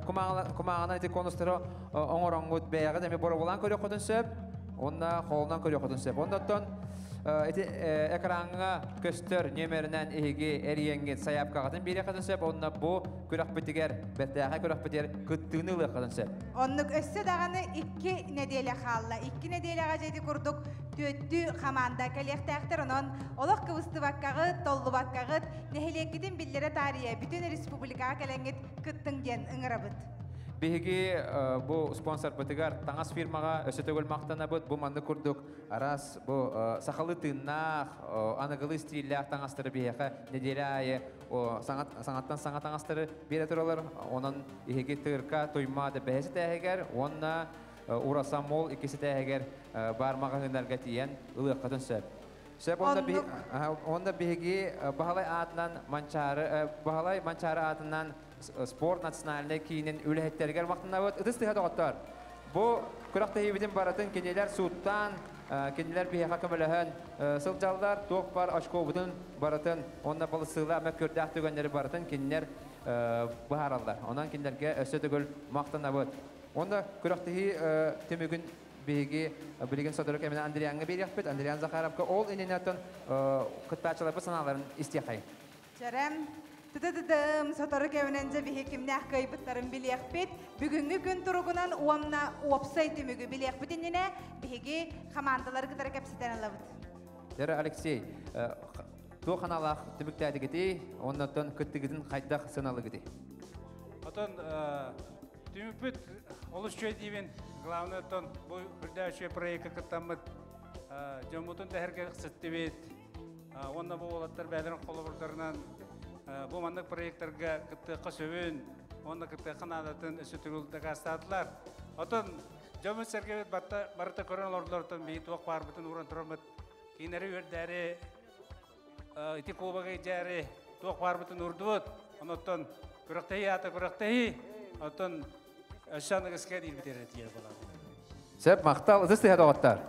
[SPEAKER 3] кумагана ите конустары оңораңгыт бәягы да ме боролан көрө котун сөп, онда холнан көрө котун сөп. Ондоттон ите экранга көстөр немеринен иги эриенген саяпкагатын бире котун сөп, онда бу көрөк битигер бәтәгә көрөк битер кыттыны лы котун сөп.
[SPEAKER 2] Оннук өссө даганы 2 неделя халла. 2 неделяга жеди курдук төттү команда коллектактер онон олох кыбысты баккагы, толлу баккагы нехилекидин биллере тария бүтүн республикага келеңет кыттың ден ыңырабыт.
[SPEAKER 3] Биги бу спонсор бытыгар таңас фирмага өсөтөгөл мактана бут бу манды курдук арас бу сахалы тыннах аныгылы стилях таңастыры бияка неделяе саңаттан саңа таңастыры бере туралар онун иги тырка туйма деп бәһәсе тәһәгәр онна ураса мол икесе тәһәгәр бармага хындарга тиен ылы катын сөп. Сөп онда биги баһалай атынан манчары атынан спорт национальный кейінен үліхеттергер вақтында өт. Үтіс тіға доғаттар. Бұ күрақта ебеден баратын кенелер суыттан, кенелер бейеқа көміліхін сылжалдар, тоқ бар, ашқо бұдын баратын, онда бұл сыла мәк көрді ақтөгендері баратын кенелер бұхаралдар. Онан кенелерге өсі түгіл мақтында өт. Онда күрақта темігін бейге білген содырық әміне Андриянға берек бет. Андриян Захаровқа ол иненетін күтпәтшілері саналарын істеқай.
[SPEAKER 2] Жарам. Тұтыдыдым, сотары кәуіненже бейкімне аққай бұттарын білек бет, бүгінгі күн тұрғынан уамна уапсай түмігі білек бітініне бейге командалар қытары кәпсетен алабыд.
[SPEAKER 3] Дәрі Алексей, тұу қаналақ түміктәді кеті, оннаттан күттігінің қайдақ сыналы кеті.
[SPEAKER 7] Отон түмік бүт, олыс жөй дейбен, главный отон бұл бірдәші проекті күттамыд, жомутын дәрге қысытты бет, онна бұл олаттар бәлерін қолы бұрдарынан bu mandık proyektlerge kıttı qısövün, onda kıttı qanadатын üsü tügüldü qastadılar. Otun, Jomut Sergevit barıta koran ordulardan beyi tuaq var bütün uğran turmut. Keineri örderi, iti kubaga ijari tuaq var bütün urduvut. Onotun, kuraqtahi ata kuraqtahi. Otun, aşağıda qıska değil biter etiyer bulan.
[SPEAKER 3] Сөп мақтал, үтіс тіға доғаттар.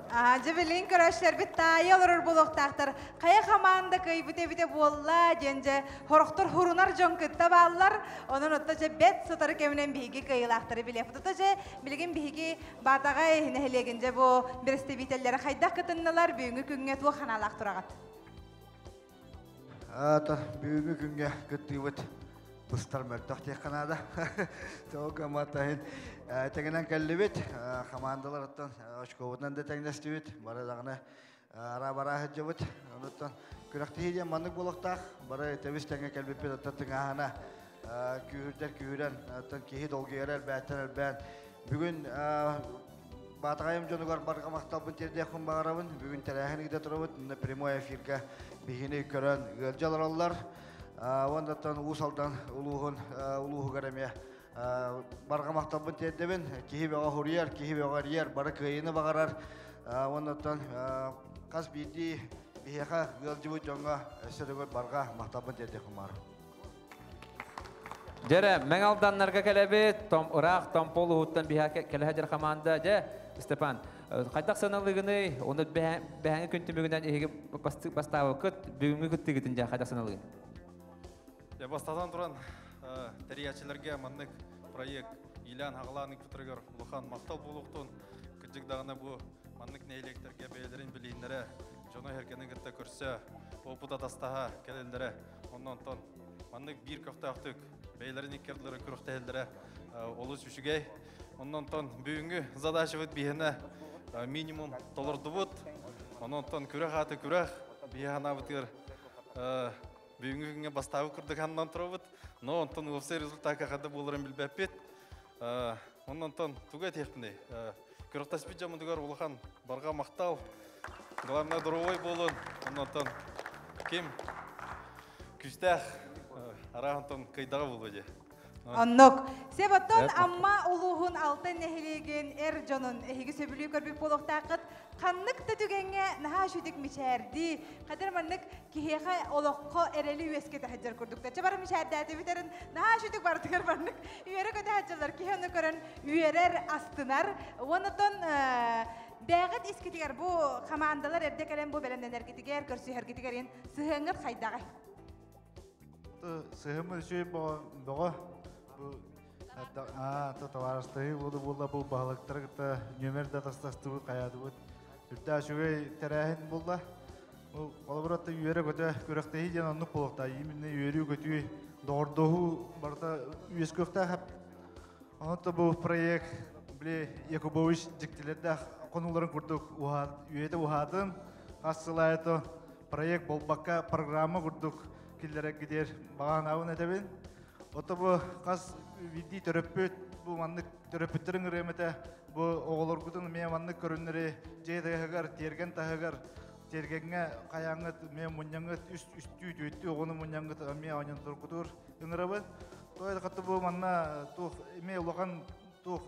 [SPEAKER 2] Жібілін көрәшілер біт тайы олырыр болуқтақтар. Қая қаманда көй бүте-бүте болла, женже хорықтыр хұрунар жон күтті балылар. Оның отта же бет сотары кемінен бейгі көйлақтары біле. Бұтыта же білген бейгі бардағай нәхілегінже бұл бірісті бейтелері қайдақ күтіннілар бүйінгі күнге туы қаналақ тұрағат.
[SPEAKER 4] Бүйінгі күнге күтті өт. Бұстар мөрттақ тек қанада. Тоғы матайын. Тәңінен кәлі бет. Командалар оттан ашқауытынан да тәңдесті бет. Бары дағына ара-бара хүтжі бет. Оныттан күрәқті хейден мандық болықтақ. Бары тәвіз тәңе кәлбет бет. Оттан тыңағына күйірдер күйірен. Оттан кейі долгейер әлбәттен әлбән. Бүгін батығайым жонығар барға мақталбын терде құн бағарабын. Бүгін тәрәхін үйде тұрабыд. Прямой эфирге бейгіне көрін ғылжалар олар. Ондаттан ұсалдан ұлуғы ғарамия барға мақтабын тәддебін, кейі беға хұрияр, кейі беға рияр, бары күйіні бағарар. Ондаттан қас бейді бейеқа ғылжыбы жоңға өсірігіл барға мақтабын тәдде құмар.
[SPEAKER 3] Жәрі, мәң алданларға кәләбі, ұрақ, Томполу ғуттан бейеқа кәләхәдер қаманда, Степан, қайдақ саналығыны, оны бәңі күнтімігінен егі бастауы күт, бүгінгі күттігітін жа қайдақ саналығын?
[SPEAKER 5] Бастадан тұран тәриячілерге маннык проект Илян Ағыланың күтіргер ұлыған мақтал болуқтың күтжік дағына бұл маннык нейлектерге бәйелерін білейіндері жоны әркені күтті көрсе опыта тастаға кәлелдері Ondan manнык bir köftəxtük beylerin ikkerlere kürüktəldere olus üçügey. Ondan büyüngü zadачывыт бihine minimum dolurdubut. Ondan kürek atı kürek bihana bıtır büyüngü günge bastavı kurduk handan turubut. No ondan ofse rezultat kakada bolарын bilbepet. Ondan tuga tekpinde. Kürüktəspit jamındıgar ulahan barga maqtal. Главное дровой болон. Ondan kim küstəx arağıntan kaydağı bulacak.
[SPEAKER 2] Оннук. Себоттон амма улуғын алтын нәхилеген жонун эхиги сөбүлүү көрбүк болуктакыт каннык төтүгенге наха шүдик мичәрди. Кадыр маннык кихеха олоққа эрели үеске тахаджар көрдүктә. Чабар мичәрдәти битерин наха шүдик бардыгар маннык. Үере көтәһаджалар кихены көрөн үерер астынар. Онотон бәгыт искитигер бу командалар эрде келен бу белемденер китигер көрсүһөр китигерин сыһыңыр хайдагы.
[SPEAKER 6] Сыһымы шөй бого товарыстығы болды бұл бағылықтыры нөмер датастастығы қаяды бұд. Үрті ашуғай тәрәхін болды. Қолабыратты үйері көті көріқтегі ден анық болықта. Еміне үйері көті доғырдығы барда үйес көқті қап. Онытта бұл проект біле Якубович жіктелерді қонуларын күрдік. Үйеді ұхадын қасылайты проект болбаққа программа күрдік. Келдері кедер баған ауын әтебен. Ота bu qas види төрөппөт bu маннык төрөппөттерин ремете bu оголоргутун мен маннык көрүннөрү жейдегер терген тагыр тергенге каяңыт мен муньяңыт үстү өттү огону муньяңыт мен анын туркутур ыңырабы той катты bu манна тух эме улган тух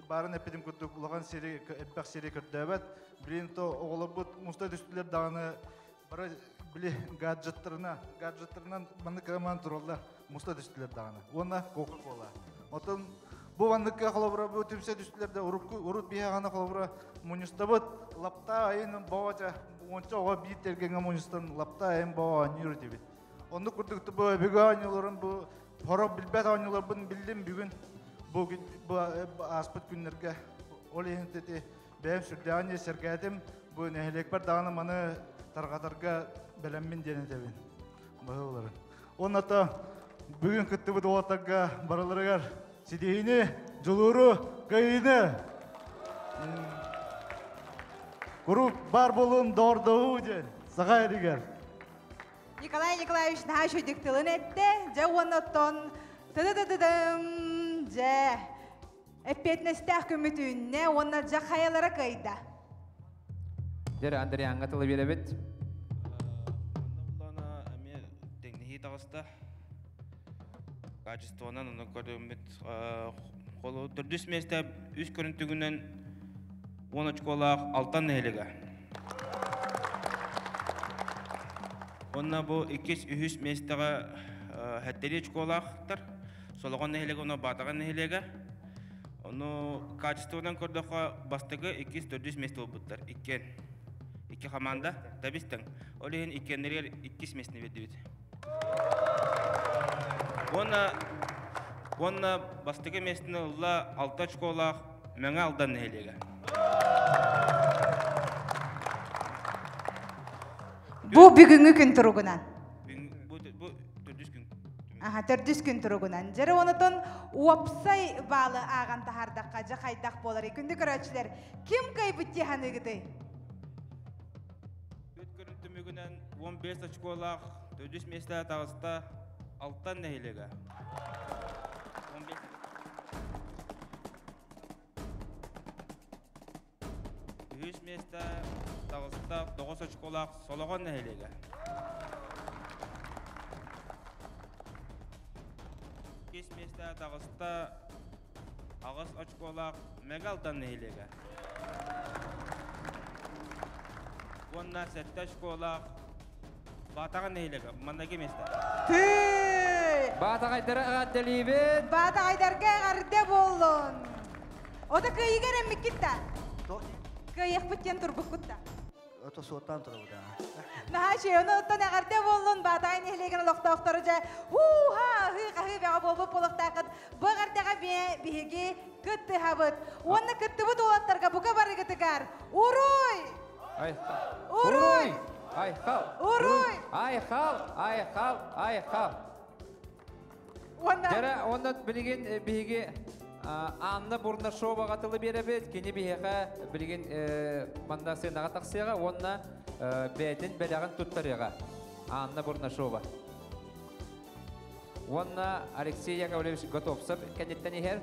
[SPEAKER 6] барын эпидим күттүк улган сери эппак сери көрдөбөт билин то оголорбут муста үстүлөр даганы бара биле гаджеттарынан маннык команд турулда Musta düştüler dağına. Ona Coca-Cola. Otan bu vandıkka kolabora bu tümse düştüler de urut bir hana kolabora munistabot lapta ayın bawaca onca o bir tergenge munistan lapta ayın bawa nyur dibit. Onu kurduk bu beganilerin bu para bilbet anyuların bildim bugün bu aspet günlerge olehin dedi benim sürdüğünce sergadim bu nehlekber dağına manı targatarga belemmin denetebin. Bağırlar. Onata Bugün kıttı bu doğatagga baralarıgar sidihini, juluru, kayını. Kurup bar bolun doğurduğu den. Sağa eriger.
[SPEAKER 2] Николай Николаевич наха шүдік тылын әтті. Жа онаттон тыдыдыдым жа әппетнестәк көмітуінне онна жа қаялары кайда.
[SPEAKER 3] Жер Андрей аңға тылы белебет.
[SPEAKER 9] Бұлана әме тәңнехи тағыста качествоынан оны көрдімет қолы түрдіс месте үз көрінтігінен 10 очколақ алтан нәйлігі. Онна бұл 2-3 местеға әттері очколақтар, солығын нәйлігі, оны батаған нәйлігі. Оны качествоынан көрдіға бастығы 2-4 месте ол бұттар. Iki команда табистің. Олеген икенлер 2 местені берді беді. Онна бастығы местені ұлла 6 очколақ мәңі алдан нәйлігі.
[SPEAKER 2] Бұл бүгінгі күн тұрғынан?
[SPEAKER 9] Бұл 400 күн.
[SPEAKER 2] Аха, 400 күн тұрғынан. Жәрі онытын уапсай балы аған тахардаққа жақайдақ болар. Күнді көрәтшілер, кім кай бұтте ханы гыды?
[SPEAKER 9] Өт көрінті мүгінен 15 очколақ 400 месті тағыста алтан нәйлігі. 100 месті тағыста 9 очколақ солығын нәйлігі. 5 месті тағыста ағыз очколақ мәгалдан нәйлігі. Онна 7 очколақ батаған нәйлігі. Мандagi месті.
[SPEAKER 3] Бата қайдары ағаттелейбет.
[SPEAKER 2] Бата қайдарға ғарде болын. Ода күйігер әмі кетті? Күйік бүттен тұрбық күтті.
[SPEAKER 4] Ото соттан тұру да.
[SPEAKER 2] Наха шей, оны ұттан әғарде болын. Бата айын елеген ұлықтақтары жа. Ху-ха, бәға болбы болықтақыд. Бұл ғардеға бейге күтті хабыд. Оны күтті бұд олаттарға бұға бары күтігар. Уруй! Уруй!
[SPEAKER 3] Айхал.
[SPEAKER 2] Уруй!
[SPEAKER 3] Айхал.
[SPEAKER 2] Онна
[SPEAKER 3] Жара оннан билген биге Анна бурна шоуға қатылы беребет, кені бейеға білген манда сенаға тақсыға, онна бәйтін бәліғін тұттарыға. Анна бурна шоуға. Онна Алексей Яковлевич готовсып, кәнеттен ехер.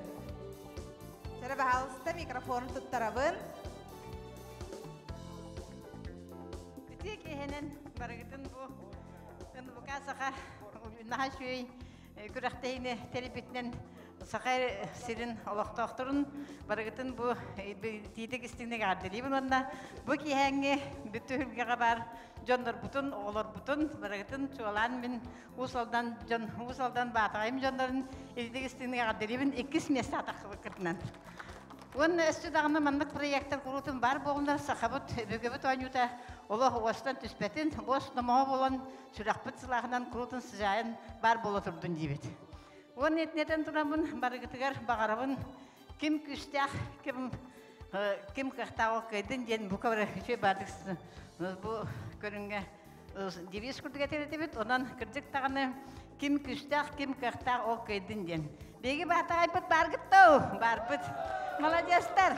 [SPEAKER 2] Жара бағалысында микрофонын тұттарабын.
[SPEAKER 11] Күтек ехенен барығытын бұл қасыға наға шөй күрақтайыны телебетінен Сақай сирин олақтақтырын барығытын бұл тейдік істігінеге ардырейбін онда. Бұл кейхәңге бүті үлгіға бар жондар бұтын, оғылар бұтын, барығытын чуалан мен ұсалдан батағайым жондарын тейдік істігінеге ардырейбін 2 месті атаққылы кірдінен. Оның өсті дағына мандық проекттар құрылтын бар болғындар сақабыт, бөгебіт ойнута олық остан түспетін, ос намаға болан сүрақпыт сылағынан құрылтын сызайын бар болы тұрдың дейбет. Оның етнетен тұрамын барығытығар бағарабын кім күстәқ, кім қақтағы қайдың ден бұл қабыры үші бардықсыз. Бұл көрінге девиз күрдіге теретебет, онан кірдік тағаны кім күстәқ, кім қақтағы ол қайдың ден. Бегі батағайпыт барғыттау, барбыт. Молодестар.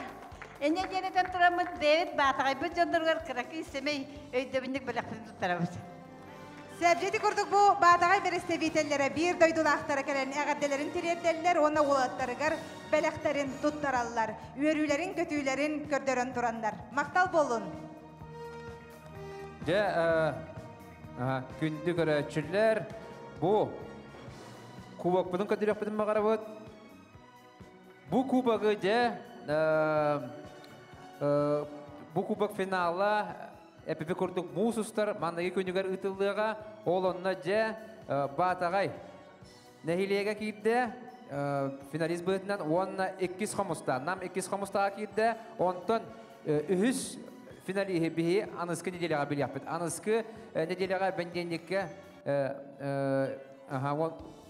[SPEAKER 11] Эне денетен тұрамын Дэвид батағайпыт жондырғар қырақы семей өйдөбіндік біліқпін тұттарабыз.
[SPEAKER 2] Сәбжеті күрдік бұл батағай берестебейтелері бір дойдулақтары кәрін әғадделерін теретелілер, оны олаттарығар бәліқтарын тұттаралылар, үйерілерін, көтүйлерін көрдерін тұрандар. Мақтал болын.
[SPEAKER 3] Күнді көрәтшілер, бұл кубок бұдың көтірек бұдың мағара бұд. Бұл кубогы бұл кубок финала әпіпі көрдік мұсыстар маңдағы көнігер ұтылдыға ол онына батағай нәхилеге кейді финалист бұйтынан онына 2 қомыста, нам 2 қомыстаға кейді, онтын үхіс финалиге бігі анысқы неделеға біл яқпыд. Анысқы неделеға бәнденлекке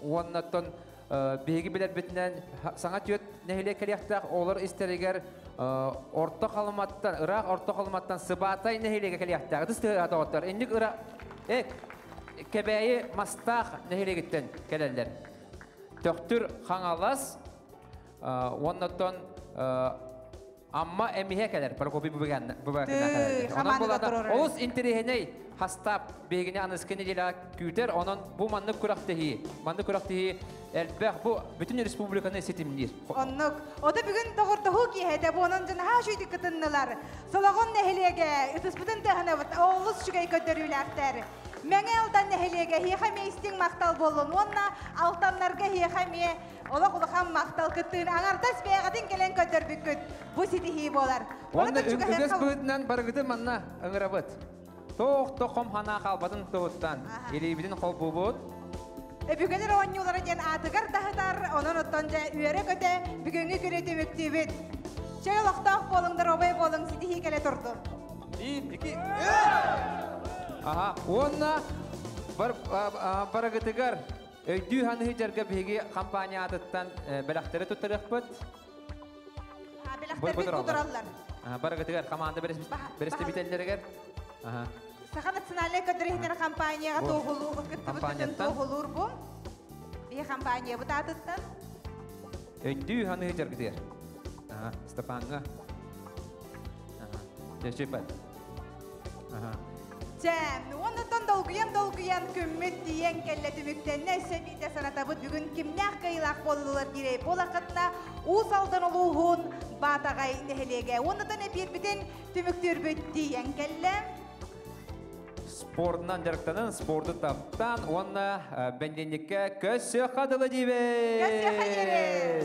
[SPEAKER 3] оннаттын бігі білер бітінен саңа түйет нәхиле кәлияқтақ олар істерігер орта қалыматтан, Ирақ орта қалыматтан сыбатай нәхилеге кәлияқтақ. Дұсты атауыттар. Әндік Ирақ кәбәйі мастақ нәхилегеттен кәлелдер. Төқтір қаңалас, оннаттан Amma emihe kadar Prokopi bugün kadar. Oğuz interihine hastap begini anıskını dila küter onun bu manlık kuraktehi elbette bu bütün respublikanın seçimdir.
[SPEAKER 2] Onluk o da bugün doğurtuğu ki hede bu onun için her şey dikkatliler. Solağın nehliyege itisbütün tehnevet oğuz şügeyi kötürülerler. Mengeldan nehliyege hiyekame istin maktal bolun. Onna altanlarga hiyekame Ola maktal küttüğün ağardas beğadın gelen kötür büküt. Bu sitihi bolar.
[SPEAKER 3] Onda ügüs büyütünden bargıdı manna ıngırabıt. Toğum hana kalbadın toğuttan. İlibidin kol bubut.
[SPEAKER 2] Bugünler oynuyorlar diyen atıgar dağıtar. Onun ottanca üyere köte bugünü küreti müktübüt. Çay olaqtaq bolundur obay bolun sitihi gele turdu.
[SPEAKER 3] 1, 2, Aha, onna bargıdıgar. Öydü hanı hicarga bihigi kampanya adıttan belakteri tuttarıq bud.
[SPEAKER 2] Belakteri tuturallar.
[SPEAKER 3] Bargıdıgar kamanda bereste bitelleri.
[SPEAKER 2] Sakan atsinale kötürehiner kampanyaya toğulur bu. Bir kampanya bu da adıttan.
[SPEAKER 3] Öydü hanı hicarga diyer. Stefanga. Cepat.
[SPEAKER 2] Ondan dolguyan kümmüt diyen kelle tümükten neyse bir de sanata bu bugün kimler kıyılak bolulular girey. Bolakatla usaldan oluğun batağay nehelege. Ondan bir biten tümüktür büt diyen kelle.
[SPEAKER 3] Sportdan jarıktanın, sportu taptan, ona bendenlikке kösü kadılı dibe.
[SPEAKER 2] Kösü hayırı.